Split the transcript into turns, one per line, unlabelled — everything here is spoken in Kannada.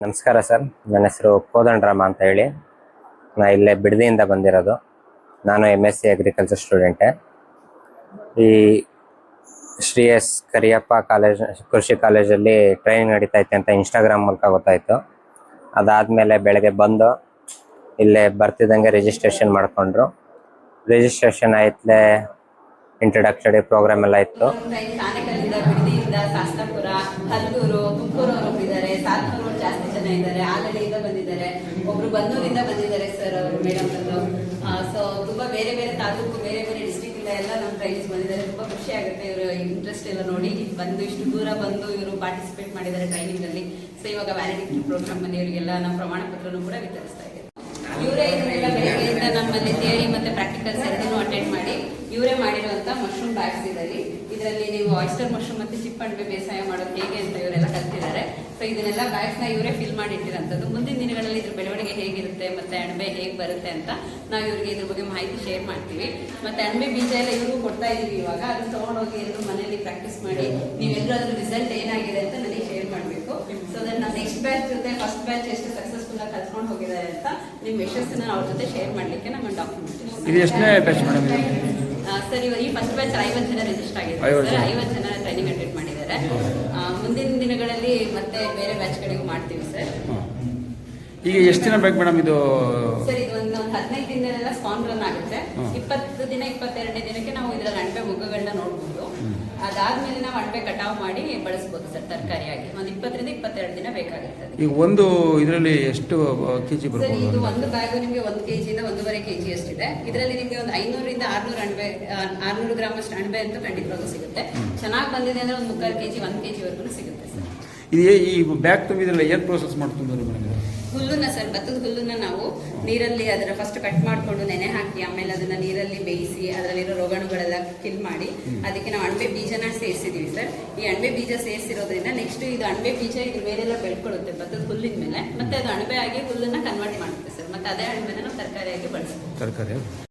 ನಮಸ್ಕಾರ ಸರ್, ನನ್ನ ಹೆಸರು ಕೋದಂಡರಾಮ ಅಂತ ಹೇಳಿ. ನಾನು ಇಲ್ಲೇ ಬಿಡದಿಯಿಂದ ಬಂದಿರೋದು. ನಾನು MSc ಅಗ್ರಿಕಲ್ಚರ್ ಸ್ಟೂಡೆಂಟೇ. ಈ ಶ್ರೀ ಎಸ್ ಕರಿಯಪ್ಪ ಕೃಷಿ ಕಾಲೇಜಲ್ಲಿ ಟ್ರೈನಿಂಗ್ ನಡೀತಾ ಇತ್ತು ಅಂತ ಇನ್ಸ್ಟಾಗ್ರಾಮ್ ಮೂಲಕ ಗೊತ್ತಾಯಿತು. ಅದಾದಮೇಲೆ ಬೆಳಗ್ಗೆ ಬಂದು ಇಲ್ಲೇ ಬರ್ತಿದ್ದಂಗೆ ರಿಜಿಸ್ಟ್ರೇಷನ್ ಮಾಡಿಕೊಂಡ್ರು. ರಿಜಿಸ್ಟ್ರೇಷನ್ ಆಯ್ತಲೇ ಇಂಟ್ರೊಡಕ್ಟರಿ ಪ್ರೋಗ್ರಾಮ್ ಎಲ್ಲ ಇತ್ತು.
ಶಾಸ್ತಾಪುರ, ಹಲ್ಲೂರು, ತುಮಕೂರು ಒಬ್ಬರಿದ್ದಾರೆ, ಸಾತ್ನೂರು ಜಾಸ್ತಿ ಜನ ಇದ್ದಾರೆ. ಆಲಳಿಯಿಂದ ಬಂದಿದ್ದಾರೆ, ಒಬ್ರು ಬನ್ನೂರಿಂದ ಬಂದಿದ್ದಾರೆ ಸರ್ ಅವರು ಮೇಡಮ್ ಅವರು. ಸೊ ತುಂಬಾ ಬೇರೆ ಬೇರೆ ತಾಲೂಕು, ಬೇರೆ ಬೇರೆ ಡಿಸ್ಟ್ರಿಕ್ಟ್ ಇಂದ ಎಲ್ಲ ನಮ್ಮ ಟ್ರೈನಿಂಗ್ ಬಂದಿದ್ದಾರೆ. ತುಂಬಾ ಖುಷಿ ಆಗುತ್ತೆ ಇವರು ಇಂಟ್ರೆಸ್ಟ್ ಎಲ್ಲ ನೋಡಿ ಬಂದು ಇಷ್ಟು ದೂರ ಬಂದು ಇವರು ಪಾರ್ಟಿಸಿಪೇಟ್ ಮಾಡಿದ್ದಾರೆ ಟ್ರೈನಿಂಗ್ ಅಲ್ಲಿ. ಸೊ ಇವಾಗ ವ್ಯಾಲಿಡಿಟಿ ಪ್ರೋಗ್ರಾಮ್ ಅಲ್ಲಿ ಇವರಿಗೆಲ್ಲ ನಾವು ಪ್ರಮಾಣ ಪತ್ರನೂ ಕೂಡ ವಿತರಿಸ್ತಾ ಇದ್ದೇವೆ. ಇವರೇ ಇದನ್ನೆಲ್ಲ ಬೆಳಗ್ಗೆಯಿಂದ ನಮ್ಮಲ್ಲಿ ಥಿಯರಿ ಮತ್ತೆ ಪ್ರಾಕ್ಟಿಕಲ್ಸ್ ಎರಡನ್ನೂ ಅಟೆಂಡ್ ಮಾಡಿ ಇವರೇ ಮಾಡಿರುವಂತ ಮಶ್ರೂಮ್ ಬ್ಯಾಗ್ಸ್ ಇದರಲ್ಲಿ ನೀವು ಆಯಿಸ್ಟರ್ ಮಶ್ರೂಮ್ ಮತ್ತೆ ಚಿಪ್ ಅಣಬೆ ಬೇಸಾಯ ಮಾಡೋದು ಹೇಗೆ ಅಂತ ಇವರೆಲ್ಲ ಕಲ್ತಿದ್ದಾರೆ. ಸೊ ಇದನ್ನೆಲ್ಲ ಬ್ಯಾಗ್ಸ್ ನ ಇವರೇ ಫಿಲ್ ಮಾಡಿ ಇಟ್ಟಿರೋಂಥದ್ದು. ಮುಂದಿನ ದಿನಗಳಲ್ಲಿ ಇದ್ರ ಬೆಳವಣಿಗೆ ಹೇಗಿರುತ್ತೆ ಮತ್ತೆ ಅಣಬೆ ಹೇಗೆ ಬರುತ್ತೆ ಅಂತ ನಾವು ಇವರಿಗೆ ಇದ್ರ ಬಗ್ಗೆ ಮಾಹಿತಿ ಶೇರ್ ಮಾಡ್ತೀವಿ. ಮತ್ತೆ ಅಣಬೆ ಬೀಜ ಎಲ್ಲ ಇವ್ರಿಗೂ ಕೊಡ್ತಾ ಇದೀವಿ. ಇವಾಗ ಅದನ್ನ ತಗೊಂಡೋಗಿ ಎಲ್ಲರೂ ಮನೆಯಲ್ಲಿ ಪ್ರಾಕ್ಟೀಸ್ ಮಾಡಿ ನೀವೆಲ್ಲರೂ ಅದ್ರ ರಿಸಲ್ಟ್ ಏನಾಗಿದೆ ಅಂತ ನನಗೆ ಶೇರ್ ಮಾಡಬೇಕು. ಸೊ ದಟ್ ನಾವು ನೆಕ್ಸ್ಟ್ ಬ್ಯಾಚ್ ಜೊತೆ ಫಸ್ಟ್ ಬ್ಯಾಚ್ ಎಷ್ಟು ಸಕ್ಸಸ್ಫುಲ್ ಆಗಿ ಕಲ್ತ್ಕೊಂಡು ಹೋಗಿದ್ದಾರೆ ಅಂತ ನಿಮ್ಮ ಯಶಸ್ಸನ್ನ ಅವ್ರ ಜೊತೆ ಶೇರ್ ಮಾಡಲಿಕ್ಕೆ ನಮ್ಮ ಡಾಕ್ಯುಮೆಂಟ್ ಸರ್. ಈ ಫಸ್ಟ್ ಬ್ಯಾಚ್ 50 ಜನ ರಿಜಿಸ್ಟರ್ ಆಗಿದ್ದಾರೆ ಸರ್. 50 ಜನ ಟ್ರೈನಿಂಗ್ ಅಟೆಂಡ್ ಮಾಡಿದ್ದಾರೆ. ಮುಂದಿನ ದಿನಗಳಲ್ಲಿ ಮತ್ತೆ ಬೇರೆ ಬ್ಯಾಚ್ ಗಳಿಗೂ ಮಾಡ್ತೀವಿ ಸರ್.
ಈಗ ಎಷ್ಟು ದಿನ ಬೇಕು ಮೇಡಮ್ ಇದು?
ಸರ್ ಇದು ಒಂದು 15 ದಿನದಲ್ಲ ಸ್ಪಾನ್ ರನ್ ಆಗುತ್ತೆ. 20 ದಿನ 22ನೇ ದಿನಕ್ಕೆ ನಾವು ಇದರಲ್ಲಿ ಅಣಬೆ ಮೊಗ್ಗುಗಳನ್ನ ನೋಡ್ಬೋದು. ಅದಾದ್ಮೇಲೆ ನಾವು ಅಣಬೆ ಕಟಾವ್ ಮಾಡಿ ಬಳಸಬಹುದು ಸರ್ ತರಕಾರಿಯಾಗಿ. ಒಂದು 20 ರಿಂದ 22 ದಿನ ಬೇಕಾಗುತ್ತೆ.
ಈಗ ಒಂದು ಇದರಲ್ಲಿ ಎಷ್ಟು ಕೆಜಿ
ಬರುತ್ತೆ ಸರ್? ಇದು ಒಂದು ಬ್ಯಾಗ್ ನಿಮಗೆ 1 kg ಇಂದ 1.5 kg ಅಷ್ಟಿದೆ. ಇದರಲ್ಲಿ ನಿಮಗೆ ಒಂದು 500 ರಿಂದ 600 ಅಣಬೆ 600 ಗ್ರಾಮ್ ಅಷ್ಟು ಅಣಬೆ ಅಂತ ಖಂಡಿತವಾಗೂ ಸಿಗುತ್ತೆ. ಚೆನ್ನಾಗಿ ಬಂದಿದೆ ಅಂದ್ರೆ ಒಂದು 3/4 kg 1 kg ವರೆಗೂ ಸಿಗುತ್ತೆ ಸರ್.
ಇದು ಈ ಬ್ಯಾಗ್ ತುಂಬಿದ್ರಲ್ಲ ಏನು ಪ್ರೋಸೆಸ್ ಮಾಡ್ತಿದ್ದಾರೆ ಮೇಡಮ್?
ಹುಲ್ಲನ್ನ ಸರ್, ಭತ್ತದ ಹುಲ್ಲನ್ನ ನಾವು ನೀರಲ್ಲಿ ಅದರ ಫಸ್ಟ್ ಕಟ್ ಮಾಡಿಕೊಂಡು ನೆನೆ ಹಾಕಿ ಆಮೇಲೆ ಅದನ್ನ ನೀರಲ್ಲಿ ಬೇಯಿಸಿ ಅದರಲ್ಲಿರೋ ರೋಗಾಣುಗಳೆಲ್ಲ ಕಿಲ್ ಮಾಡಿ ಅದಕ್ಕೆ ನಾವು ಅಣಬೆ ಬೀಜನ ಸೇರಿಸಿದೀವಿ ಸರ್. ಈ ಅಣಬೆ ಬೀಜ ಸೇರಿಸಿರೋದ್ರಿಂದ ನೆಕ್ಸ್ಟ್ ಇದು ಅಣಬೆ ಬೀಜ ಇದ್ರ ಮೇಲೆಲ್ಲ ಬೆಳ್ಕೊಳ್ಳುತ್ತೆ ಭತ್ತದ ಹುಲ್ಲಿನ ಮೇಲೆ. ಮತ್ತೆ ಅದು ಅಣಬೆ ಆಗಿ ಹುಲ್ಲನ್ನ ಕನ್ವರ್ಟ್ ಮಾಡುತ್ತೆ ಸರ್. ಮತ್ತೆ ಅದೇ ಅಣಬೆನ ನಾವು ತರಕಾರಿಯಾಗಿ ಬಳಸ್ತೀವಿ.
ತರಕಾರಿ